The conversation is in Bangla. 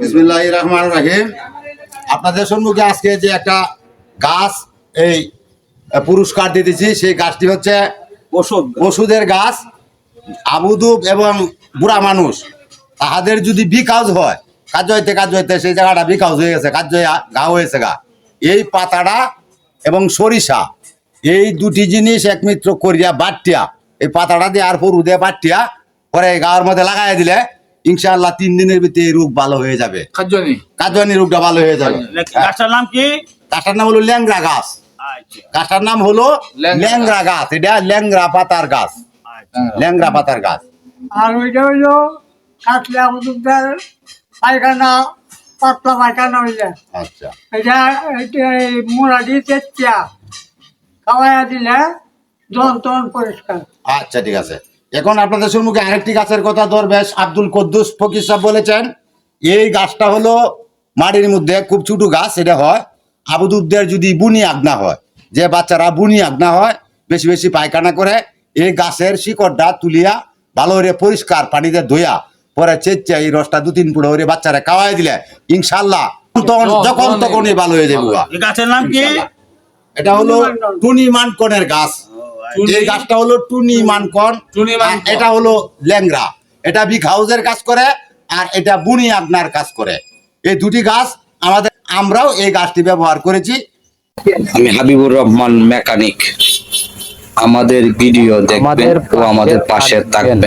বিসমিল্লাহির রহমানির রহিম। আপনাদের সম্মুখে আজকে যে একটা গাছ এই পুরস্কার দিতেছি, সেই গাছটি হচ্ছে ওষুধের গাছ। আবুদুব এবং বুড়া মানুষ তাহাদের যদি বিকাজ হয়, কাজ হইতে সেই জায়গাটা বিকাজ হয়ে গেছে, কাজ গা হয়েছে গা, এই পাতাটা এবং সরিষা এই দুটি জিনিস একমিত্র করিয়া বাটিয়া এই পাতাটা দিয়ে আর পরু দিয়ে বাটিয়া পরে গাওয়ার মধ্যে লাগাই দিলে ইনশাআল্লাহ 3 দিনের ভিতরে এই রোগ ভালো হয়ে যাবে। কাজনি রোগটা ভালো হয়ে যাবে। গাছটার নাম কি? গাছটার নাম হলো ল্যাংড়া গাছ। গাছটার নাম হলো ল্যাংড়া গাছ। এটা ল্যাংড়া পাতার গাছ, ল্যাংড়া পাতার গাছ। আর ওইটা হইলো কাটলে আমাদের পায়খানা, পাতলা পায়খানা হইলে আচ্ছা, এটা মোড়া দিয়ে চেঁচিয়া খাওয়াইয়া দিলে যন্ত্রণ পরিষ্কার। আচ্ছা, ঠিক আছে। এখন আপনাদের সম্মুখে আরেকটি গাছের কথা দরবেশ আব্দুল কুদ্দুস ফকির সাহেব বলেছেন। এই গাছটা হলো মাটির মধ্যে খুব ছোট গাছ। এটা হয় আবুদুবদের যদি বুনি আগনা হয়, যে বাচ্চারা বুনি আগনা হয়, বেশি বেশি পায়খানা করে, এই গাছের শিকড়টা তুলিয়া ভালো করে পরিষ্কার পানিতে ধুইয়া পরে চেঁচিয়া এই রসটা 2-3 ফুটো করে বাচ্চারা খাওয়াই দিলে ইনশাল্লাহ যখন তখনই ভালো হয়ে যাবে। এই গাছের নাম কি? এটা হলো টুনি মানকনের গাছ। এই গাছটা হলো টুনি মানকন। এটা হলো ল্যাংড়া। এটা বিগ হাউসের কাজ করে আর এটা বুনি আগনার কাজ করে। এই দুটি গাছ আমরাও এই গাছটি ব্যবহার করেছি। আমি হাবিবুর রহমান মেকানিক। আমাদের ভিডিও দেখবেন ও আমাদের পাশে থাকবেন।